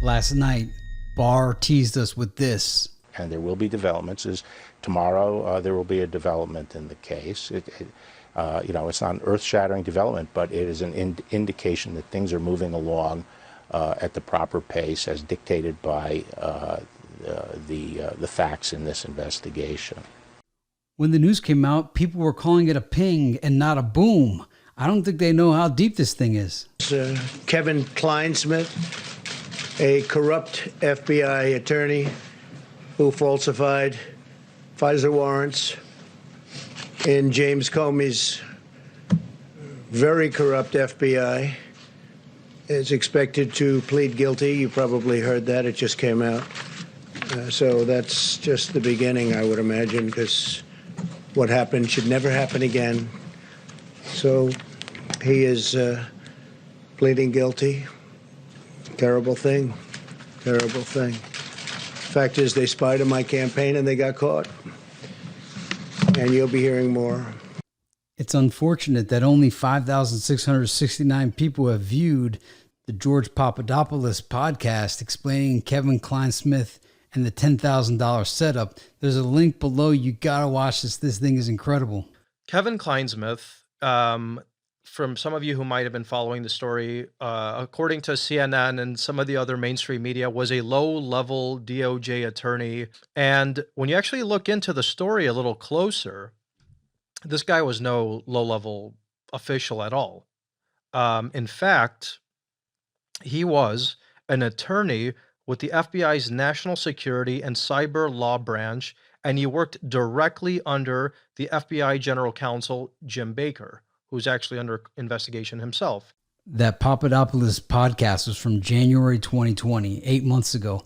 Last night, Barr teased us with this. And there will be developments. Tomorrow there will be a development in the case. It's not an earth-shattering development, but it is an indication that things are moving along at the proper pace as dictated by the facts in this investigation. When the news came out, people were calling it a ping and not a boom. I don't think they know how deep this thing is. Kevin Clinesmith, a corrupt FBI attorney who falsified FISA warrants in James Comey's very corrupt FBI, is expected to plead guilty. You probably heard that. It just came out. So that's just the beginning, I would imagine, because what happened should never happen again. So he is pleading guilty. Terrible thing. Terrible thing. Fact is, they spied on my campaign and they got caught. And you'll be hearing more. It's unfortunate that only 5,669 people have viewed the George Papadopoulos podcast explaining Kevin Clinesmith and the $10,000 setup. There's a link below. You got to watch this. This thing is incredible. Kevin Clinesmith, from some of you who might have been following the story, according to CNN and some of the other mainstream media, was a low-level DOJ attorney. And when you actually look into the story a little closer, this guy was no low-level official at all. In fact, he was an attorney with the FBI's National Security and Cyber Law Branch, and he worked directly under the FBI General Counsel, Jim Baker, who's actually under investigation himself. That Papadopoulos podcast was from January 2020, 8 months ago.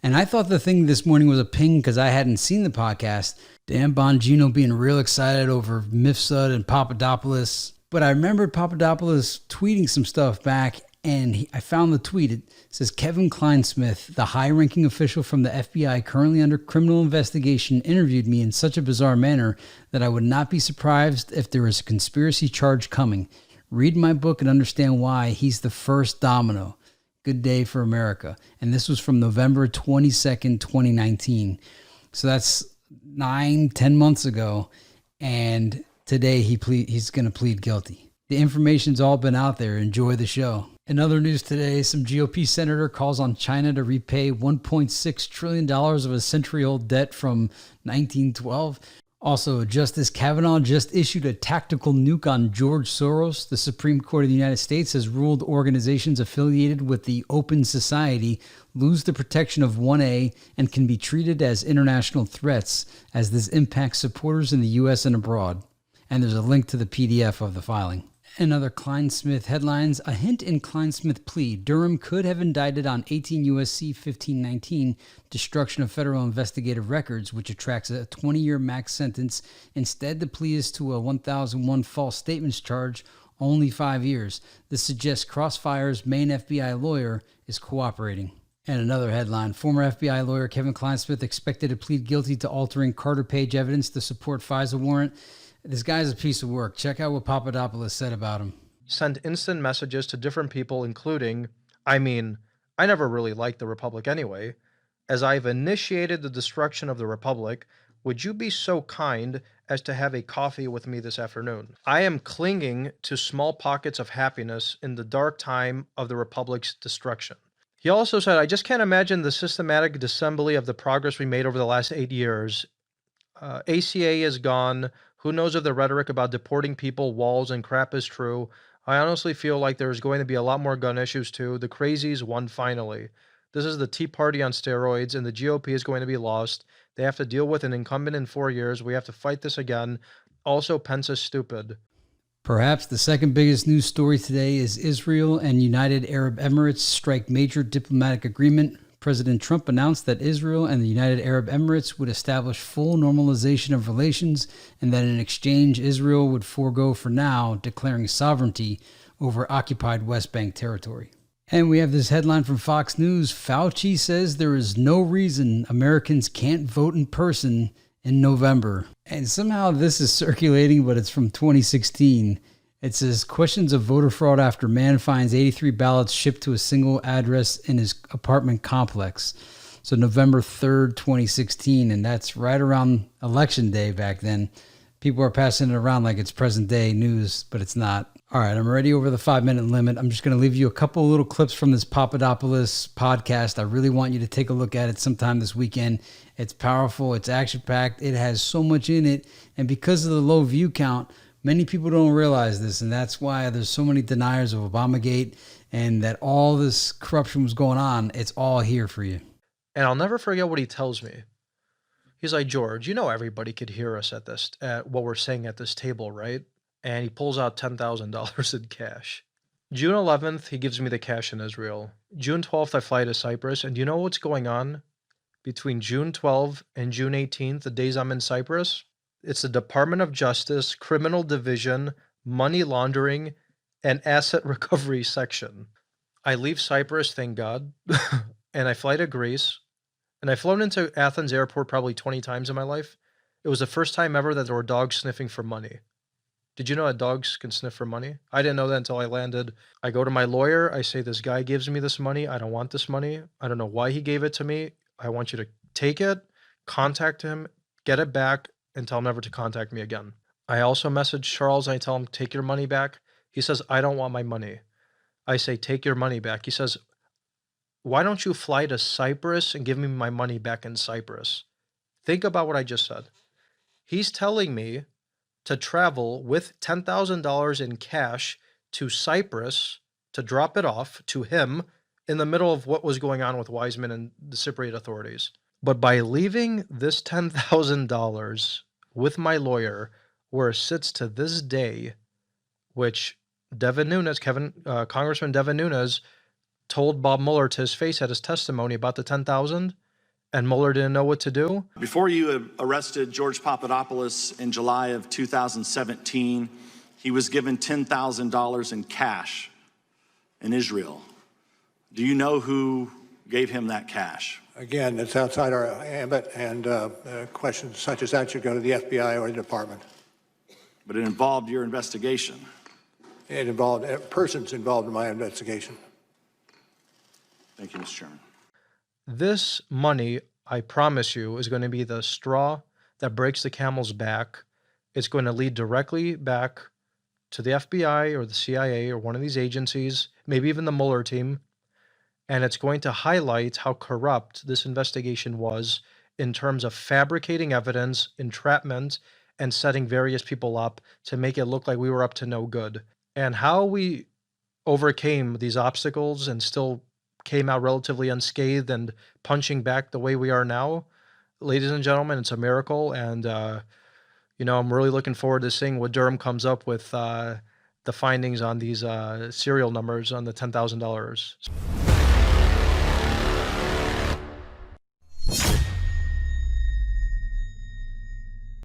And I thought the thing this morning was a ping because I hadn't seen the podcast. Dan Bongino being real excited over Mifsud and Papadopoulos. But I remembered Papadopoulos tweeting some stuff back, and I found the tweet. It says, Kevin Clinesmith, the high-ranking official from the FBI currently under criminal investigation, interviewed me in such a bizarre manner that I would not be surprised if there was a conspiracy charge coming. Read my book and understand why. He's the first domino. Good day for America. And this was from November 22nd, 2019. So that's 9-10 months ago. And today he's going to plead guilty. The information's all been out there. Enjoy the show. In other news today, some GOP senator calls on China to repay $1.6 trillion of a century-old debt from 1912. Also, Justice Kavanaugh just issued a tactical nuke on George Soros. The Supreme Court of the United States has ruled organizations affiliated with the Open Society lose the protection of 1A and can be treated as international threats, as this impacts supporters in the U.S. and abroad. And there's a link to the PDF of the filing. And other Clinesmith headlines, a hint in Clinesmith plea. Durham could have indicted on 18 U.S.C. 1519, destruction of federal investigative records, which attracts a 20-year max sentence. Instead, the plea is to a 1001 false statements charge, only 5 years. This suggests Crossfire's main FBI lawyer is cooperating. And another headline, former FBI lawyer Kevin Clinesmith expected to plead guilty to altering Carter Page evidence to support FISA warrant. This guy's a piece of work. Check out what Papadopoulos said about him. Send instant messages to different people, including, I never really liked the Republic anyway. As I've initiated the destruction of the Republic, would you be so kind as to have a coffee with me this afternoon? I am clinging to small pockets of happiness in the dark time of the Republic's destruction. He also said, I just can't imagine the systematic disassembly of the progress we made over the last 8 years. ACA is gone. Who knows if the rhetoric about deporting people, walls, and crap is true? I honestly feel like there's going to be a lot more gun issues too. The crazies won finally. This is the Tea Party on steroids, and the GOP is going to be lost. They have to deal with an incumbent in 4 years. We have to fight this again. Also, Pence is stupid. Perhaps the second biggest news story today is Israel and United Arab Emirates strike major diplomatic agreement. President Trump announced that Israel and the United Arab Emirates would establish full normalization of relations and that in exchange, Israel would forego for now declaring sovereignty over occupied West Bank territory. And we have this headline from Fox News. Fauci says there is no reason Americans can't vote in person in November. And somehow this is circulating, but it's from 2016. It says, questions of voter fraud after man finds 83 ballots shipped to a single address in his apartment complex. So November 3rd, 2016, and that's right around Election Day back then. People are passing it around like it's present day news, but it's not. All right, I'm already over the 5-minute limit. I'm just going to leave you a couple little clips from this Papadopoulos podcast. I really want you to take a look at it sometime this weekend. It's powerful. It's action-packed. It has so much in it. And because of the low view count, many people don't realize this. And that's why there's so many deniers of Obamagate and that all this corruption was going on. It's all here for you. And I'll never forget what he tells me. He's like, George, you know everybody could hear us at what we're saying at this table, right? And he pulls out $10,000 in cash. June 11th, he gives me the cash in Israel. June 12th, I fly to Cyprus. And do you know what's going on between June 12th and June 18th, the days I'm in Cyprus? It's the Department of Justice, Criminal Division, Money Laundering, and Asset Recovery section. I leave Cyprus, thank God, and I fly to Greece. And I've flown into Athens airport probably 20 times in my life. It was the first time ever that there were dogs sniffing for money. Did you know that dogs can sniff for money? I didn't know that until I landed. I go to my lawyer. I say, this guy gives me this money. I don't want this money. I don't know why he gave it to me. I want you to take it, contact him, get it back, and tell him never to contact me again. I also message Charles and I tell him, take your money back. He says, I don't want my money. I say, take your money back. He says, why don't you fly to Cyprus and give me my money back in Cyprus? Think about what I just said. He's telling me to travel with $10,000 in cash to Cyprus to drop it off to him in the middle of what was going on with Wiseman and the Cypriot authorities. But by leaving this $10,000 with my lawyer, where it sits to this day, which Congressman Devin Nunes told Bob Mueller to his face at his testimony about the $10,000, and Mueller didn't know what to do. Before you arrested George Papadopoulos in July of 2017, he was given $10,000 in cash in Israel. Do you know who gave him that cash? Again, it's outside our ambit, and questions such as that should go to the FBI or the department. But it involved your investigation. It involved persons involved in my investigation. Thank you, Mr. Chairman. This money, I promise you, is going to be the straw that breaks the camel's back. It's going to lead directly back to the FBI or the CIA or one of these agencies, maybe even the Mueller team. And it's going to highlight how corrupt this investigation was in terms of fabricating evidence, entrapment, and setting various people up to make it look like we were up to no good. And how we overcame these obstacles and still came out relatively unscathed and punching back the way we are now, ladies and gentlemen, it's a miracle. And, I'm really looking forward to seeing what Durham comes up with the findings on these serial numbers on the $10,000.